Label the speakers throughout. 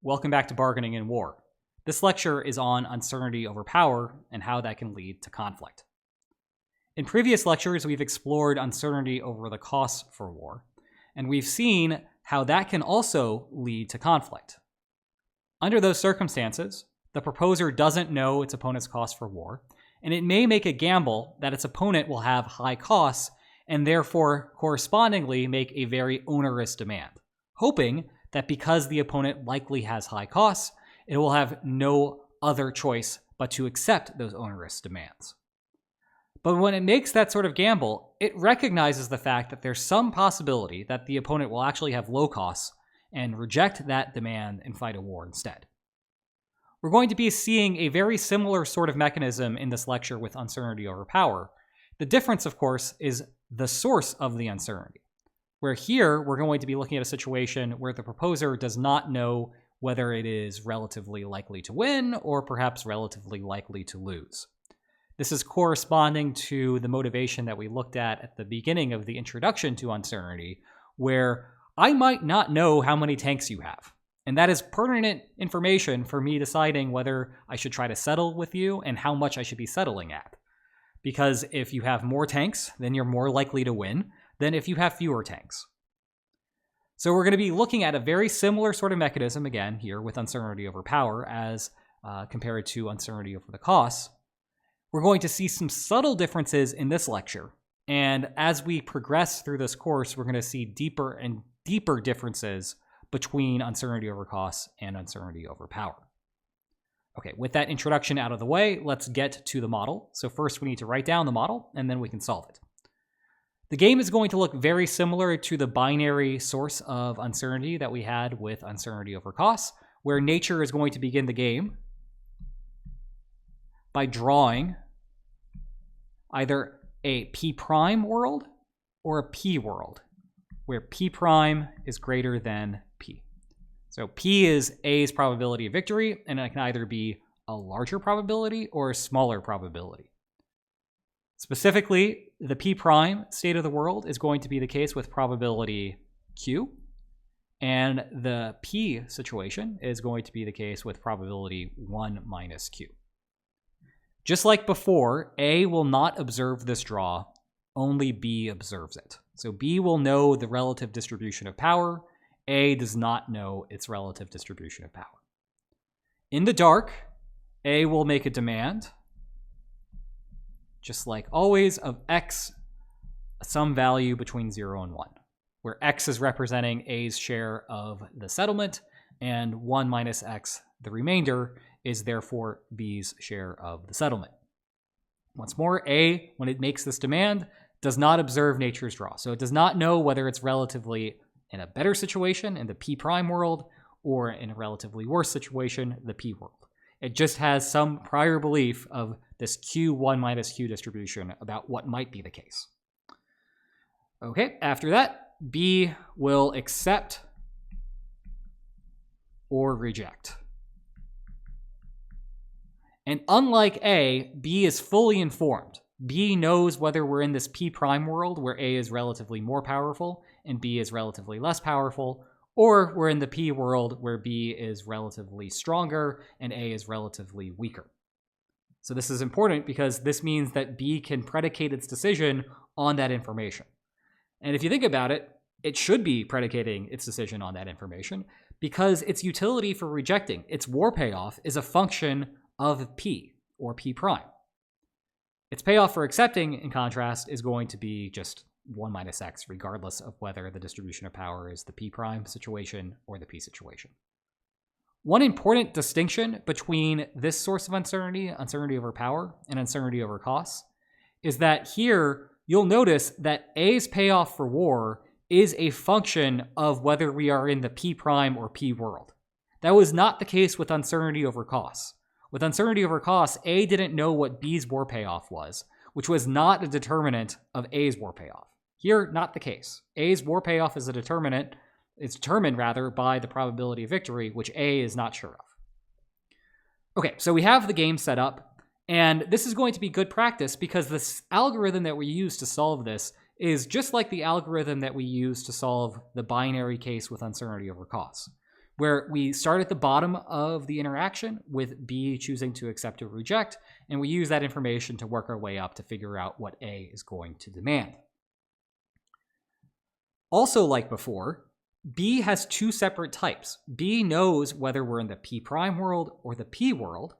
Speaker 1: Welcome back to Bargaining in War. This lecture is on uncertainty over power and how that can lead to conflict. In previous lectures, we've explored uncertainty over the costs for war, and we've seen how that can also lead to conflict. Under those circumstances, the proposer doesn't know its opponent's cost for war, and it may make a gamble that its opponent will have high costs and therefore correspondingly make a very onerous demand, hoping that because the opponent likely has high costs, it will have no other choice but to accept those onerous demands. But when it makes that sort of gamble, it recognizes the fact that there's some possibility that the opponent will actually have low costs and reject that demand and fight a war instead. We're going to be seeing a very similar sort of mechanism in this lecture with uncertainty over power. The difference, of course, is the source of the uncertainty, where here we're going to be looking at a situation where the proposer does not know whether it is relatively likely to win or perhaps relatively likely to lose. This is corresponding to the motivation that we looked at the beginning of the introduction to uncertainty, where I might not know how many tanks you have. And that is pertinent information for me deciding whether I should try to settle with you and how much I should be settling at. Because if you have more tanks, then you're more likely to win than if you have fewer tanks. So we're going to be looking at a very similar sort of mechanism again here with uncertainty over power as compared to uncertainty over the costs. We're going to see some subtle differences in this lecture. And as we progress through this course, we're going to see deeper and deeper differences between uncertainty over costs and uncertainty over power. Okay, with that introduction out of the way, let's get to the model. So first we need to write down the model, and then we can solve it. The game is going to look very similar to the binary source of uncertainty that we had with uncertainty over costs, where nature is going to begin the game by drawing either a P prime world or a P world, where P prime is greater than P. So P is A's probability of victory, and it can either be a larger probability or a smaller probability. Specifically, the P prime state of the world is going to be the case with probability Q, and the P situation is going to be the case with probability 1 minus Q. Just like before, A will not observe this draw, only B observes it. So B will know the relative distribution of power, A does not know its relative distribution of power. In the dark, A will make a demand, just like always, of X, some value between 0 and 1, where X is representing A's share of the settlement, and 1 minus X, the remainder, is therefore B's share of the settlement. Once more, A, when it makes this demand, does not observe nature's draw. So it does not know whether it's relatively in a better situation in the P prime world or in a relatively worse situation, the P world. It just has some prior belief of this Q1 minus Q distribution about what might be the case. Okay, after that, B will accept or reject. And unlike A, B is fully informed. B knows whether we're in this P prime world where A is relatively more powerful and B is relatively less powerful, or we're in the P world where B is relatively stronger and A is relatively weaker. So this is important because this means that B can predicate its decision on that information. And if you think about it, it should be predicating its decision on that information because its utility for rejecting, its war payoff, is a function of P, or P prime. Its payoff for accepting, in contrast, is going to be just 1 minus X, regardless of whether the distribution of power is the P prime situation or the P situation. One important distinction between this source of uncertainty, uncertainty over power, and uncertainty over costs, is that here you'll notice that A's payoff for war is a function of whether we are in the P prime or P world. That was not the case with uncertainty over costs. With uncertainty over costs, A didn't know what B's war payoff was, which was not a determinant of A's war payoff. Here, not the case. A's war payoff is a determinant. It's determined, rather, by the probability of victory, which A is not sure of. Okay, so we have the game set up, and this is going to be good practice because this algorithm that we use to solve this is just like the algorithm that we use to solve the binary case with uncertainty over costs, where we start at the bottom of the interaction with B choosing to accept or reject, and we use that information to work our way up to figure out what A is going to demand. Also, like before, B has two separate types. B knows whether we're in the P prime world or the P world,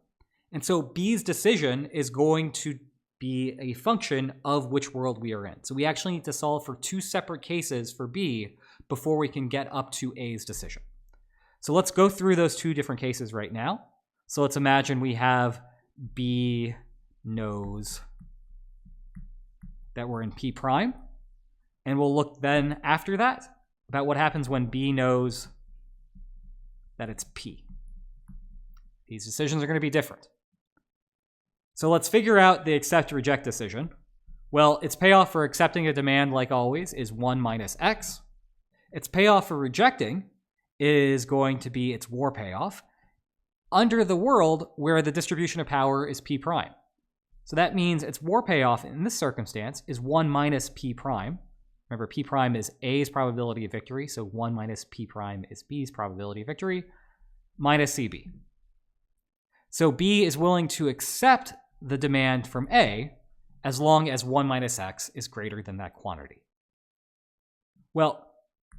Speaker 1: and so B's decision is going to be a function of which world we are in. So we actually need to solve for two separate cases for B before we can get up to A's decision. So let's go through those two different cases right now. So let's imagine we have B knows that we're in P prime, and we'll look then after that about what happens when B knows that it's P. These decisions are going to be different. So let's figure out the accept-reject decision. Well, its payoff for accepting a demand, like always, is 1 minus x. Its payoff for rejecting is going to be its war payoff under the world where the distribution of power is P prime. So that means its war payoff in this circumstance is 1 minus P prime. Remember, P prime is A's probability of victory, so 1 minus P prime is B's probability of victory, minus CB. So B is willing to accept the demand from A as long as 1 minus x is greater than that quantity. Well,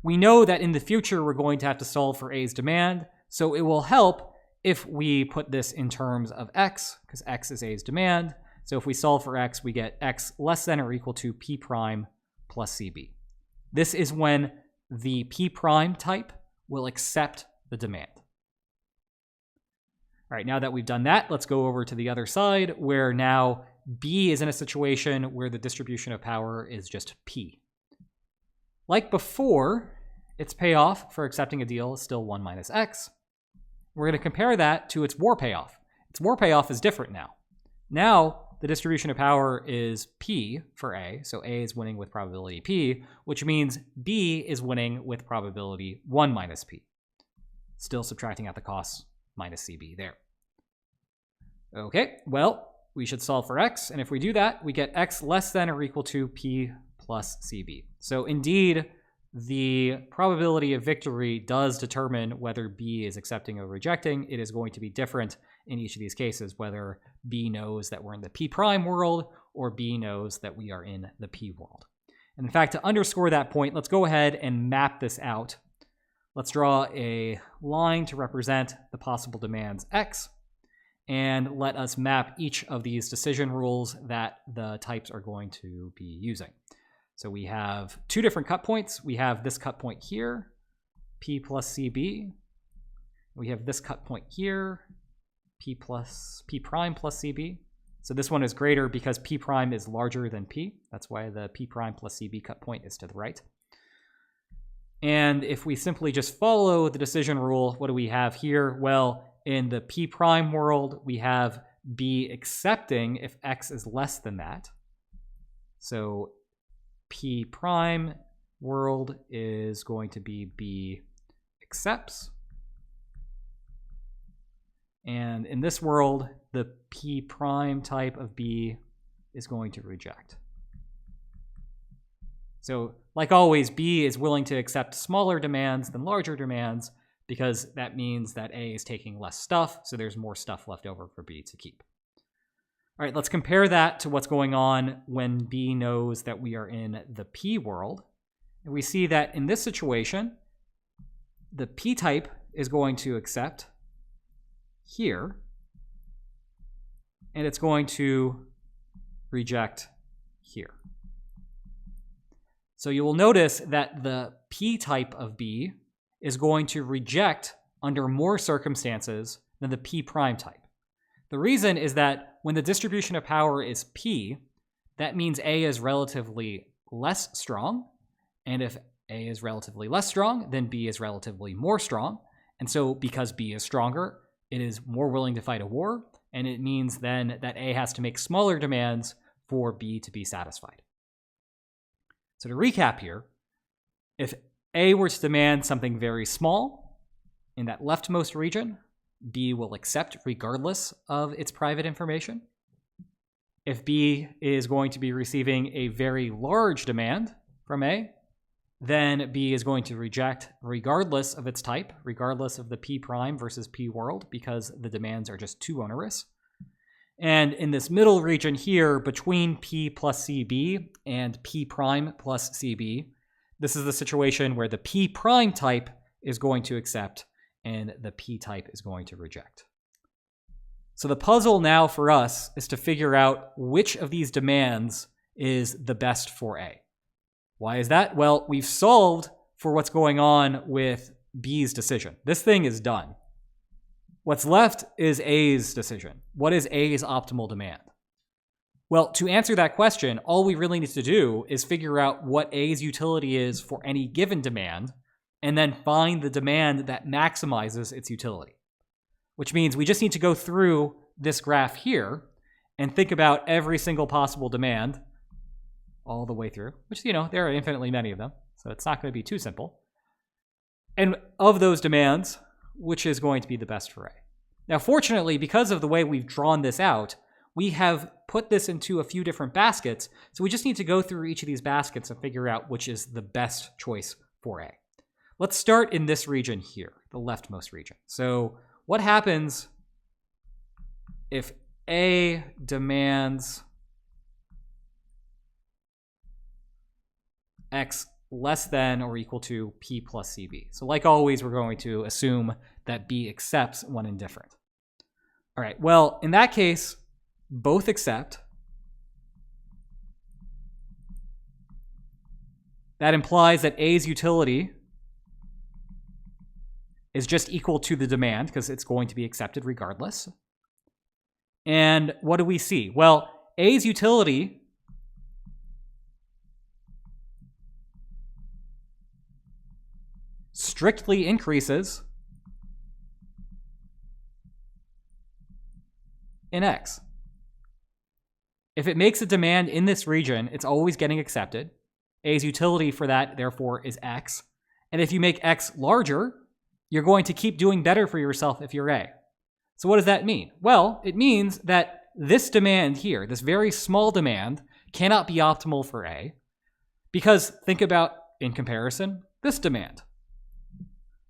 Speaker 1: we know that in the future we're going to have to solve for A's demand, so it will help if we put this in terms of x, because x is A's demand. So if we solve for x, we get x less than or equal to P prime plus CB. This is when the P prime type will accept the demand. All right, now that we've done that, let's go over to the other side where now B is in a situation where the distribution of power is just P. Like before, its payoff for accepting a deal is still 1 minus x. We're going to compare that to its war payoff. Its war payoff is different now. Now, the distribution of power is P for A, so A is winning with probability P, which means B is winning with probability 1 minus P. Still subtracting out the costs minus CB there. Okay, well, we should solve for x, and if we do that, we get x less than or equal to P plus CB. So indeed, the probability of victory does determine whether B is accepting or rejecting. It is going to be different in each of these cases, whether B knows that we're in the P prime world or B knows that we are in the P world. And in fact, to underscore that point, let's go ahead and map this out. Let's draw a line to represent the possible demands x, and let us map each of these decision rules that the types are going to be using. So we have two different cut points. We have this cut point here, P plus CB. We have this cut point here, P prime plus CB. So this one is greater because P prime is larger than P. That's why the P prime plus CB cut point is to the right. And if we simply just follow the decision rule, what do we have here? Well, in the P prime world, we have B accepting if x is less than that. So P prime world is going to be B accepts. And in this world, the P prime type of B is going to reject. So like always, B is willing to accept smaller demands than larger demands because that means that A is taking less stuff, so there's more stuff left over for B to keep. All right, let's compare that to what's going on when B knows that we are in the P world. And we see that in this situation, the P type is going to accept here, and it's going to reject here. So you will notice that the P type of B is going to reject under more circumstances than the P prime type. The reason is that when the distribution of power is P, that means A is relatively less strong. And if A is relatively less strong, then B is relatively more strong. And so because B is stronger, it is more willing to fight a war. And it means then that A has to make smaller demands for B to be satisfied. So to recap here, if A were to demand something very small in that leftmost region, B will accept regardless of its private information. If B is going to be receiving a very large demand from A, then B is going to reject regardless of its type, regardless of the P prime versus P world, because the demands are just too onerous. And in this middle region here, between P plus CB and P prime plus CB, this is the situation where the P prime type is going to accept and the P type is going to reject. So the puzzle now for us is to figure out which of these demands is the best for A. Why is that? Well, we've solved for what's going on with B's decision. This thing is done. What's left is A's decision. What is A's optimal demand? Well, to answer that question, all we really need to do is figure out what A's utility is for any given demand, and then find the demand that maximizes its utility. Which means we just need to go through this graph here and think about every single possible demand all the way through, which, there are infinitely many of them, so it's not going to be too simple. And of those demands, which is going to be the best for A? Now, fortunately, because of the way we've drawn this out, we have put this into a few different baskets, so we just need to go through each of these baskets and figure out which is the best choice for A. Let's start in this region here, the leftmost region. So what happens if A demands X less than or equal to P plus CB? So like always, we're going to assume that B accepts when indifferent. All right, well, in that case, both accept. That implies that A's utility is just equal to the demand because it's going to be accepted regardless. And what do we see? Well, A's utility strictly increases in X. If it makes a demand in this region, it's always getting accepted. A's utility for that, therefore, is X. And if you make X larger, you're going to keep doing better for yourself if you're A. So what does that mean? Well, it means that this demand here, this very small demand, cannot be optimal for A, because think about, in comparison, this demand.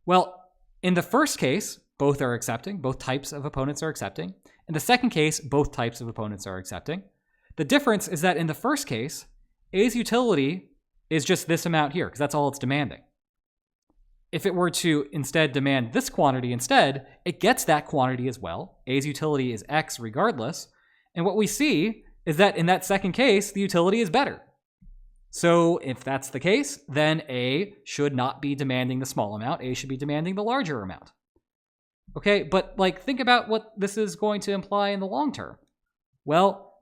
Speaker 1: Well, in the first case, both are accepting, both types of opponents are accepting. In the second case, both types of opponents are accepting. The difference is that in the first case, A's utility is just this amount here, because that's all it's demanding. If it were to instead demand this quantity instead, it gets that quantity as well. A's utility is X regardless. And what we see is that in that second case, the utility is better. So if that's the case, then A should not be demanding the small amount. A should be demanding the larger amount. Okay, but think about what this is going to imply in the long term. Well,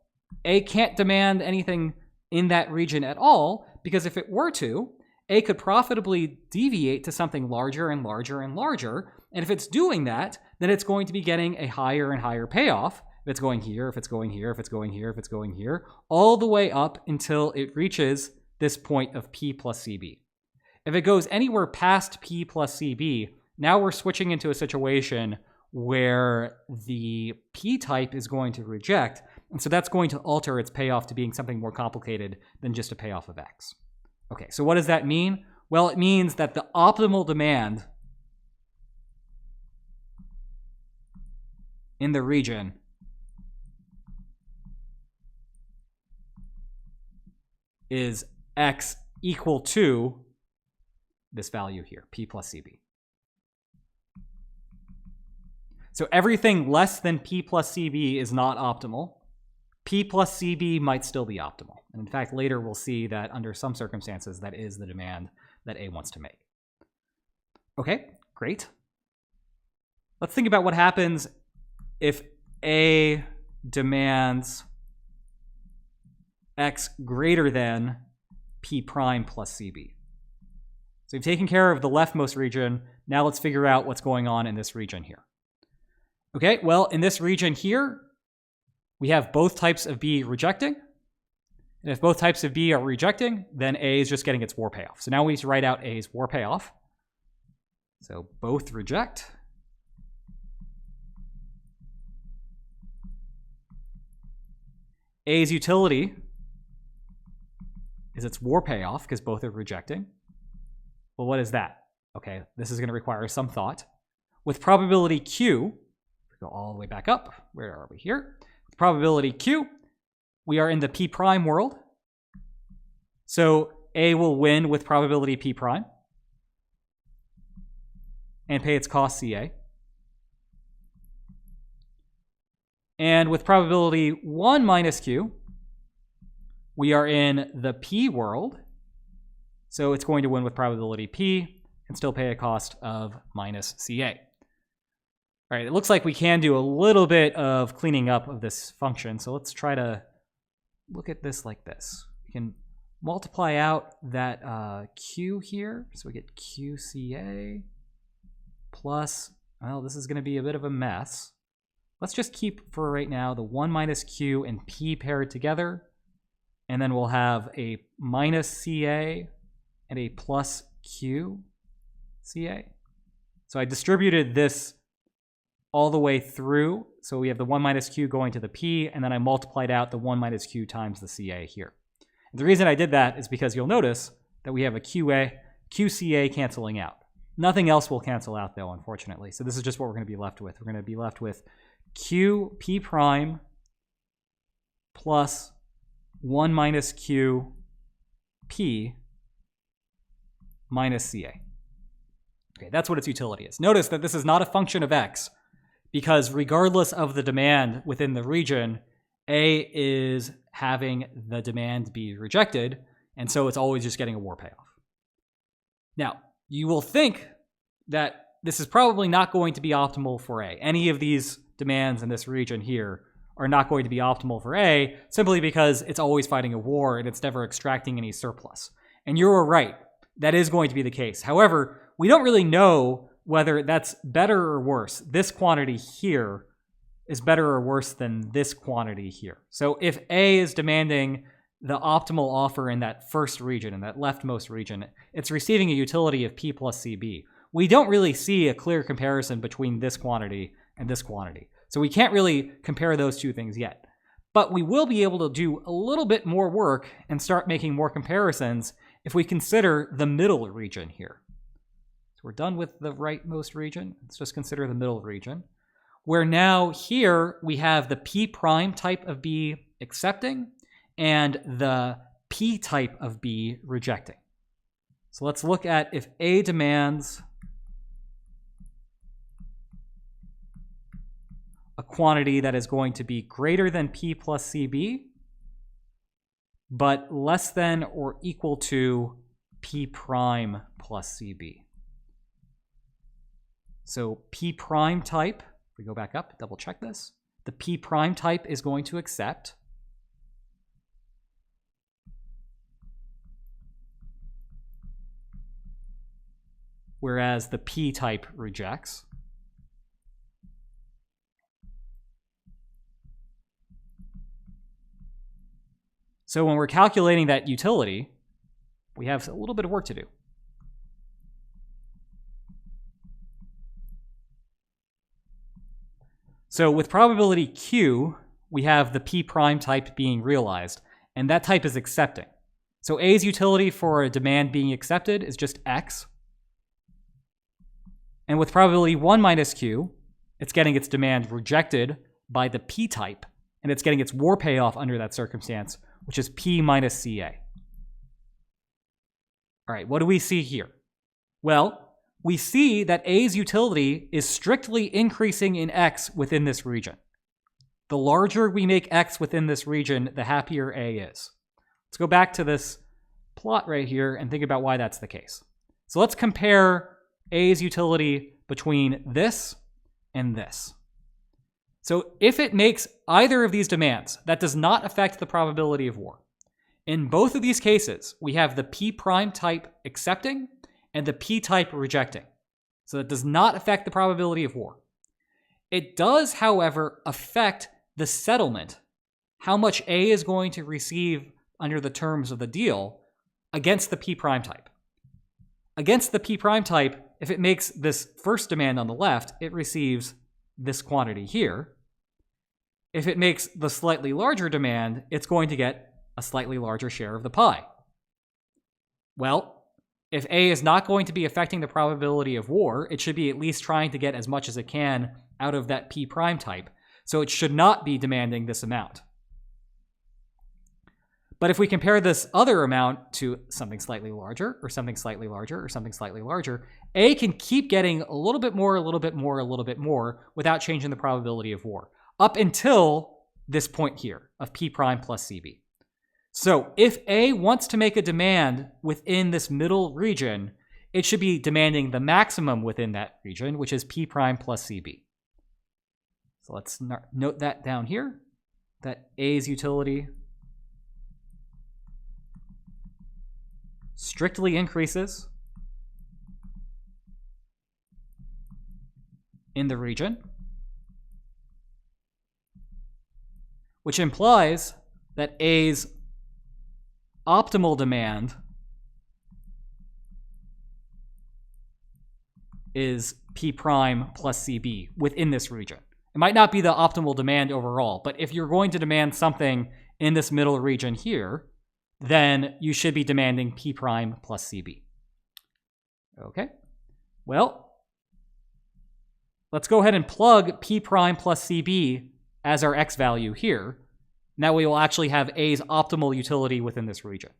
Speaker 1: A can't demand anything in that region at all, because if it were to, A could profitably deviate to something larger and larger and larger. And if it's doing that, then it's going to be getting a higher and higher payoff. If it's going here, if it's going here, if it's going here, if it's going here, all the way up until it reaches this point of P plus CB. If it goes anywhere past P plus CB, now we're switching into a situation where the P type is going to reject. And so that's going to alter its payoff to being something more complicated than just a payoff of X. Okay, so what does that mean? Well, it means that the optimal demand in the region is X equal to this value here, P plus CB. So everything less than P plus CB is not optimal. P plus CB might still be optimal. And in fact, later we'll see that under some circumstances, that is the demand that A wants to make. Okay, great. Let's think about what happens if A demands X greater than P prime plus CB. So we've taken care of the leftmost region. Now let's figure out what's going on in this region here. Okay, well, in this region here, we have both types of B rejecting. And if both types of B are rejecting, then A is just getting its war payoff. So now we need to write out A's war payoff. So both reject. A's utility is its war payoff because both are rejecting. Well, what is that? Okay, this is going to require some thought. With probability Q, go all the way back up. Where are we here? With probability Q, we are in the P prime world. So A will win with probability P prime and pay its cost CA. And with probability 1 minus Q, we are in the P world. So it's going to win with probability P and still pay a cost of minus CA. All right, it looks like we can do a little bit of cleaning up of this function. So let's try to look at this like this. We can multiply out that Q here. So we get QCA plus, well, this is going to be a bit of a mess. Let's just keep, for right now, the 1 minus Q and P paired together. And then we'll have a minus CA and a plus Q CA. So I distributed this all the way through. So we have the 1 minus Q going to the P, and then I multiplied out the 1 minus Q times the CA here. And the reason I did that is because you'll notice that we have a QCA canceling out. Nothing else will cancel out, though, unfortunately. So this is just what we're going to be left with. We're going to be left with Q P prime plus 1 minus Q P minus CA. Okay, that's what its utility is. Notice that this is not a function of X, because regardless of the demand within the region, A is having the demand be rejected, and so it's always just getting a war payoff. Now, you will think that this is probably not going to be optimal for A. Any of these demands in this region here are not going to be optimal for A, simply because it's always fighting a war and it's never extracting any surplus. And you're right, that is going to be the case. However, we don't really know whether that's better or worse. This quantity here is better or worse than this quantity here. So if A is demanding the optimal offer in that first region, in that leftmost region, it's receiving a utility of P plus CB. We don't really see a clear comparison between this quantity and this quantity. So we can't really compare those two things yet. But we will be able to do a little bit more work and start making more comparisons if we consider the middle region here. So we're done with the rightmost region. Let's just consider the middle region, where now here we have the P prime type of B accepting and the P type of B rejecting. So let's look at if A demands a quantity that is going to be greater than P plus CB, but less than or equal to P prime plus CB. So P prime type, if we go back up, double check this, the P prime type is going to accept. Whereas the P type rejects. So when we're calculating that utility, we have a little bit of work to do. So with probability Q, we have the P prime type being realized, and that type is accepting. So A's utility for a demand being accepted is just X. And with probability 1 minus Q, it's getting its demand rejected by the P type, and it's getting its war payoff under that circumstance, which is P minus CA. All right, what do we see here? Well, we see that A's utility is strictly increasing in X within this region. The larger we make X within this region, the happier A is. Let's go back to this plot right here and think about why that's the case. So let's compare A's utility between this and this. So if it makes either of these demands, that does not affect the probability of war. In both of these cases, we have the P prime type accepting and the P type rejecting. So that does not affect the probability of war. It does, however, affect the settlement, how much A is going to receive under the terms of the deal against the P prime type. Against the P prime type, if it makes this first demand on the left, it receives this quantity here. If it makes the slightly larger demand, it's going to get a slightly larger share of the pie. Well, If A is not going to be affecting the probability of war, it should be at least trying to get as much as it can out of that P prime type. So it should not be demanding this amount. But if we compare this other amount to something slightly larger, or something slightly larger, or something slightly larger, A can keep getting a little bit more, a little bit more, a little bit more without changing the probability of war, up until this point here of P prime plus CB. So if A wants to make a demand within this middle region, it should be demanding the maximum within that region, which is P prime plus CB. So let's note that down here, that A's utility strictly increases in the region, which implies that A's optimal demand is P prime plus CB within this region. It might not be the optimal demand overall, but if you're going to demand something in this middle region here, then you should be demanding P prime plus CB. Okay, well, let's go ahead and plug P prime plus CB as our X value here. Now we will actually have A's optimal utility within this region.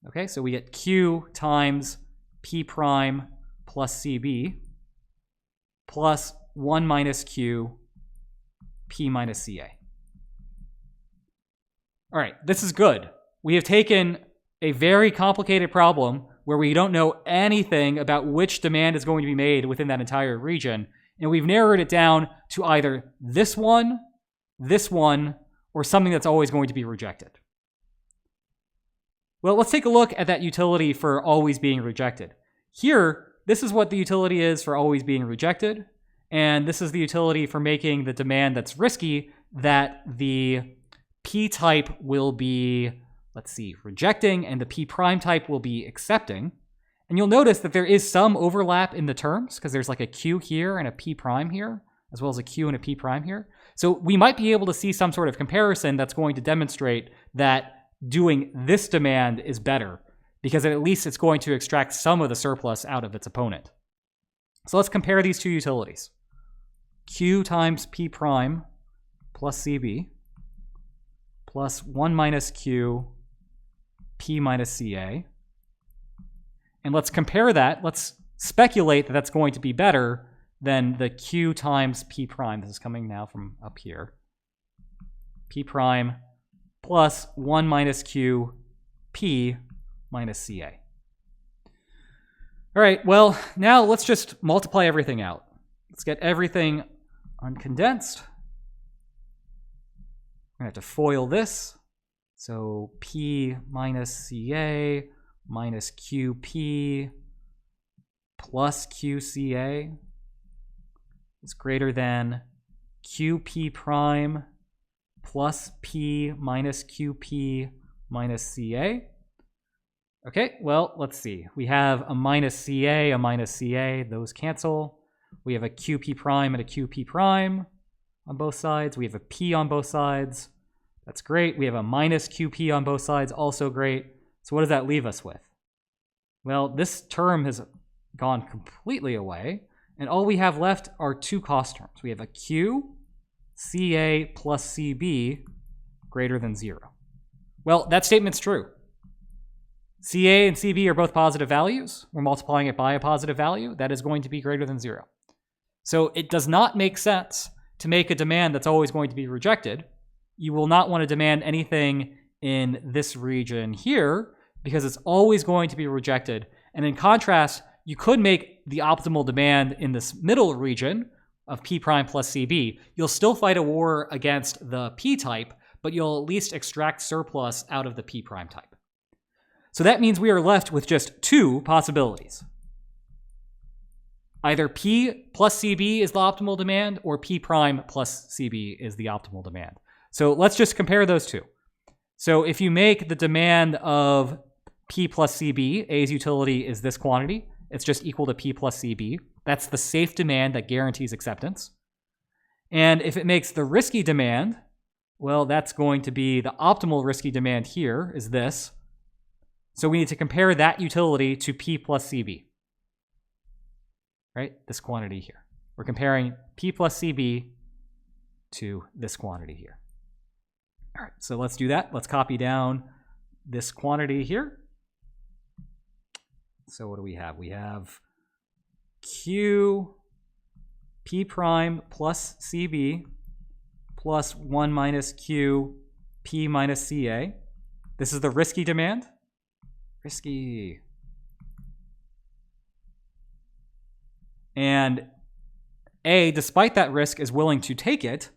Speaker 1: Okay, so we get Q times P prime plus CB plus 1 minus Q P minus CA. All right, this is good. We have taken a very complicated problem where we don't know anything about which demand is going to be made within that entire region, and we've narrowed it down to either this one, or something that's always going to be rejected. Well, let's take a look at that utility for always being rejected. Here, this is what the utility is for always being rejected, and this is the utility for making the demand that's risky that the P type will be, let's see, rejecting, and the P prime type will be accepting. And you'll notice that there is some overlap in the terms, because there's like a Q here and a P prime here, as well as a Q and a P prime here. So we might be able to see some sort of comparison that's going to demonstrate that doing this demand is better, because at least it's going to extract some of the surplus out of its opponent. So let's compare these two utilities. Q times P prime plus CB plus 1 minus Q P minus CA. And let's compare that. Let's speculate that that's going to be better than the Q times P prime. This is coming now from up here. P prime plus 1 minus Q P minus CA. All right, well, now let's just multiply everything out. Let's get everything uncondensed. We're going to have to FOIL this. So P minus CA minus QP plus QCA is greater than QP prime plus P minus QP minus CA. Okay, well, let's see. We have a minus CA, those cancel. We have a QP prime and a QP prime on both sides. We have a P on both sides. That's great. We have a minus QP on both sides, also great. So what does that leave us with? Well, this term has gone completely away, and all we have left are two cost terms. We have a Q, CA plus CB greater than 0. Well, that statement's true. CA and CB are both positive values. We're multiplying it by a positive value. That is going to be greater than 0. So it does not make sense to make a demand that's always going to be rejected. You will not want to demand anything in this region here because it's always going to be rejected. And in contrast, you could make the optimal demand in this middle region of P prime plus CB. You'll still fight a war against the P type, but you'll at least extract surplus out of the P prime type. So that means we are left with just two possibilities. Either P plus CB is the optimal demand, or P prime plus CB is the optimal demand. So let's just compare those two. So if you make the demand of P plus CB, A's utility is this quantity. It's just equal to P plus CB. That's the safe demand that guarantees acceptance. And if it makes the risky demand, well, that's going to be the optimal risky demand here is this. So we need to compare that utility to P plus CB, right? This quantity here. We're comparing P plus CB to this quantity here. All right, so let's do that. Let's copy down this quantity here. So what do we have? We have Q P prime plus CB plus 1 minus Q P minus CA. This is the risky demand. Risky. And A, despite that risk, is willing to take it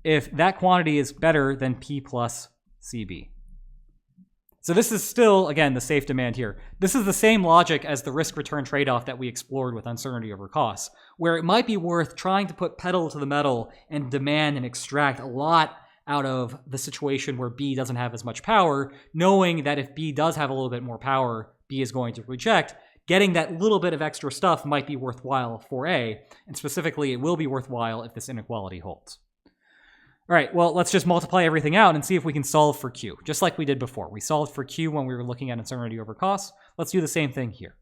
Speaker 1: if that quantity is better than P plus CB. So this is still, again, the safe demand here. This is the same logic as the risk-return trade-off that we explored with uncertainty over costs, where it might be worth trying to put pedal to the metal and demand and extract a lot out of the situation where B doesn't have as much power, knowing that if B does have a little bit more power, B is going to reject. Getting that little bit of extra stuff might be worthwhile for A, and specifically it will be worthwhile if this inequality holds. All right, well, let's just multiply everything out and see if we can solve for Q, just like we did before. We solved for Q when we were looking at uncertainty over costs. Let's do the same thing here.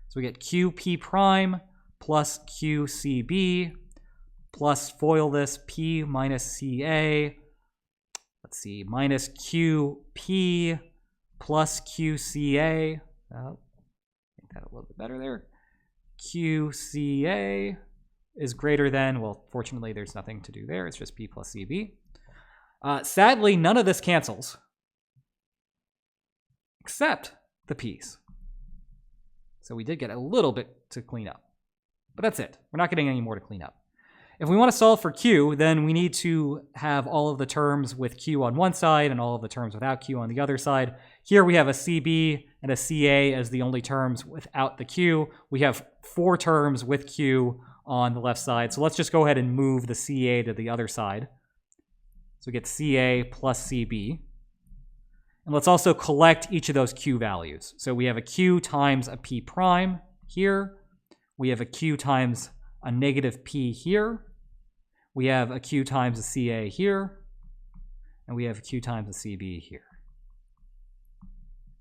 Speaker 1: So we get QP prime plus QCB plus FOIL this P minus CA. Let's see, minus QP plus QCA. Make that a little bit better there. QCA is greater than, well, fortunately, there's nothing to do there. It's just P plus CB. Sadly, none of this cancels except the P's. So we did get a little bit to clean up. But that's it. We're not getting any more to clean up. If we want to solve for Q, then we need to have all of the terms with Q on one side and all of the terms without Q on the other side. Here we have a CB and a CA as the only terms without the Q. We have 4 terms with Q on the left side. So let's just go ahead and move the CA to the other side. So we get CA plus CB. And let's also collect each of those Q values. So we have a Q times a P prime here. We have a Q times a negative P here. We have a Q times a CA here. And we have a Q times a CB here.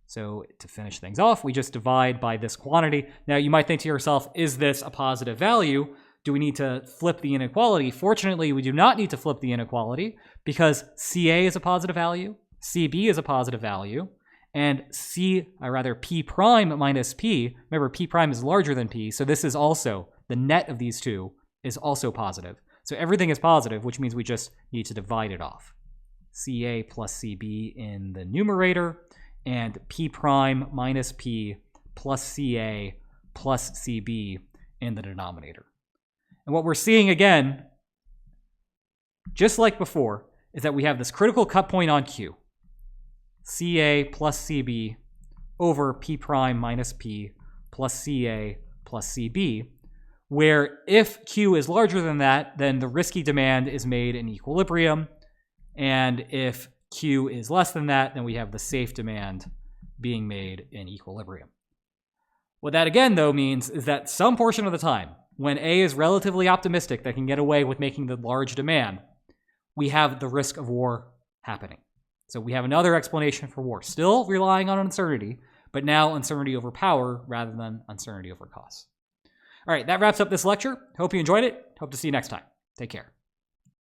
Speaker 1: So to finish things off, we just divide by this quantity. Now you might think to yourself, is this a positive value? Do we need to flip the inequality? Fortunately, we do not need to flip the inequality because CA is a positive value, CB is a positive value, and P prime minus P, remember P prime is larger than P, so this is also, the net of these two is also positive. So everything is positive, which means we just need to divide it off. CA plus CB in the numerator, and P prime minus P plus CA plus CB in the denominator. And what we're seeing again, just like before, is that we have this critical cut point on Q. CA plus CB over P prime minus P plus CA plus CB, where if Q is larger than that, then the risky demand is made in equilibrium. And if Q is less than that, then we have the safe demand being made in equilibrium. What that again, though, means is that some portion of the time, when A is relatively optimistic that can get away with making the large demand, we have the risk of war happening. So we have another explanation for war, still relying on uncertainty, but now uncertainty over power rather than uncertainty over costs. All right, that wraps up this lecture. Hope you enjoyed it. Hope to see you next time. Take care.